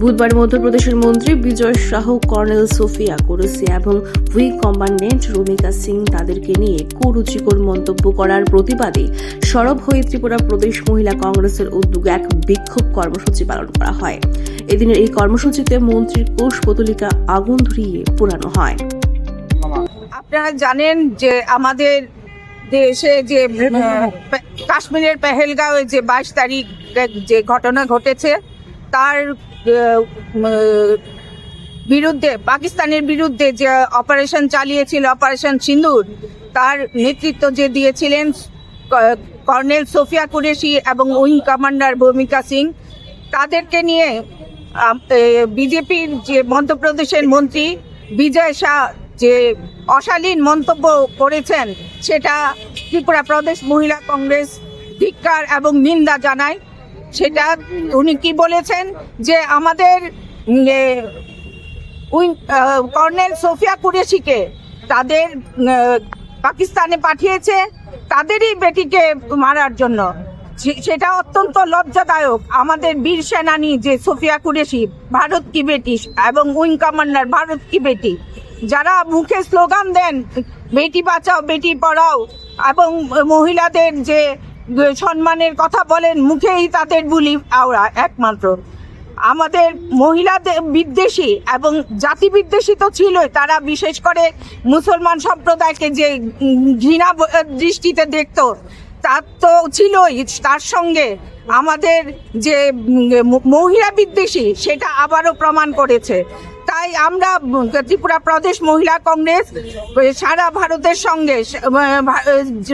বুধবার মধ্যপ্রদেশের মন্ত্রী বিজয় শাহ, কর্নেল সোফিয়া কুরেশি এবং উইং কমান্ড্যান্ট রমিকা সিং তাদেরকে নিয়ে কুরুচিকর মন্তব্য করার প্রতিবাদে সরব হয়ে ত্রিপুরা প্রদেশ মহিলা কংগ্রেসের উদ্যোগে এক বিক্ষোভ কর্মসূচি পালন করা হয়। এদিনের এই কর্মসূচিতে মন্ত্রীর কোষপতলিকা আগুন ধরিয়ে পোড়ানো হয়। আপনারা জানেন যে আমাদের দেশে যে কাশ্মীরের পেহেলগাঁওয়ে যে 22 তারিখ যে ঘটনা ঘটেছে তার বিরুদ্ধে, পাকিস্তানের বিরুদ্ধে যে অপারেশন চালিয়েছিল, অপারেশন সিন্দুর, তার নেতৃত্ব যে দিয়েছিলেন কর্নেল সোফিয়া কুরেশি এবং উইং কমান্ডার ভূমিকা সিং, তাদেরকে নিয়ে বিজেপির যে মধ্যপ্রদেশের মন্ত্রী বিজয় শাহ যে অশালীন মন্তব্য করেছেন, সেটা ত্রিপুরা প্রদেশ মহিলা কংগ্রেস ধিক্কার এবং নিন্দা জানায়। সেটা উনি কি বলেছেন যে আমাদের কর্নেল সোফিয়া কুরেশিকে তাদের পাকিস্তানে পাঠিয়েছে তাদেরই বেটিকে মারার জন্য। সেটা অত্যন্ত লজ্জাদায়ক। আমাদের বীর সেনানী যে সোফিয়া কুরেশি, ভারত কি বেটি, এবং উইং কমান্ডার ভারত কি বেটি, যারা মুখে স্লোগান দেন বেটি বাঁচাও বেটি পড়াও এবং মহিলাদের যে সম্মানের কথা বলেন, মুখেই তাদের বুলি আওড়া একমাত্র। আমাদের মহিলাদের বিদ্বেষী এবং জাতি বিদ্বেষী তো ছিলই, তারা বিশেষ করে মুসলমান সম্প্রদায়কে যে ঘৃণা দৃষ্টিতে দেখত তা তো ছিলই, তার সঙ্গে আমাদের যে মহিলা বিদ্বেষী সেটা আবারও প্রমাণ করেছে। তাই আমরা ত্রিপুরা প্রদেশ মহিলা কংগ্রেস সারা ভারতের সঙ্গে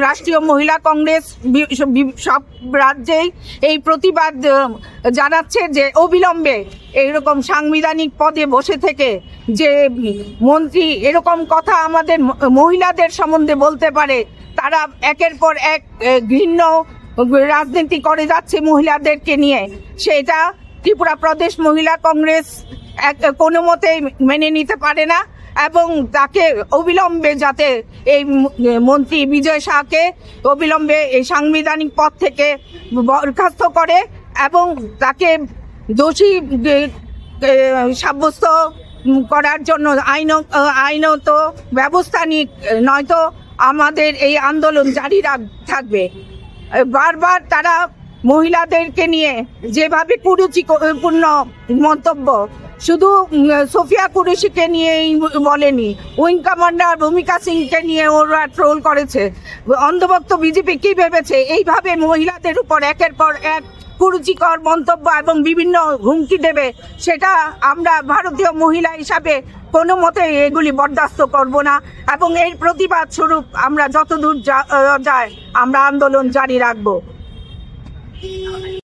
রাষ্ট্রীয় মহিলা কংগ্রেস সব রাজ্যেই এই প্রতিবাদ জানাচ্ছে যে অবিলম্বে এইরকম সাংবিধানিক পদে বসে থেকে যে মন্ত্রী এরকম কথা আমাদের মহিলাদের সম্বন্ধে বলতে পারে, তারা একের পর এক ঘৃণ্য রাজনীতি করে যাচ্ছে মহিলাদেরকে নিয়ে, সেটা ত্রিপুরা প্রদেশ মহিলা কংগ্রেস কোনো মতেই মেনে নিতে পারে না এবং তাকে অবিলম্বে যাতে এই মন্ত্রী বিজয় শাহকে অবিলম্বে এই সাংবিধানিক পদ থেকে বরখাস্ত করে এবং তাকে দোষী সাব্যস্ত করার জন্য আইনত ব্যবস্থা নিক, নয়তো আমাদের এই আন্দোলন জারি থাকবে। বারবার তারা মহিলাদেরকে নিয়ে যেভাবে কুরুচিপূর্ণ মন্তব্য শুধু সোফিয়া কুরেশিকে নিয়েই বলেনি, উইং কমান্ডার ভূমিকা সিংকে নিয়ে ওরা ট্রোল করেছে। অন্ধভক্ত বিজেপি কি ভেবেছে এইভাবে মহিলাদের উপর একের পর এক কুরুচিকর মন্তব্য এবং বিভিন্ন হুমকি দেবে? সেটা আমরা ভারতীয় মহিলা হিসাবে কোনো মতে এগুলি বরদাস্ত করব না এবং এর প্রতিবাদ স্বরূপ আমরা যতদূর যায় আমরা আন্দোলন জারি রাখবো।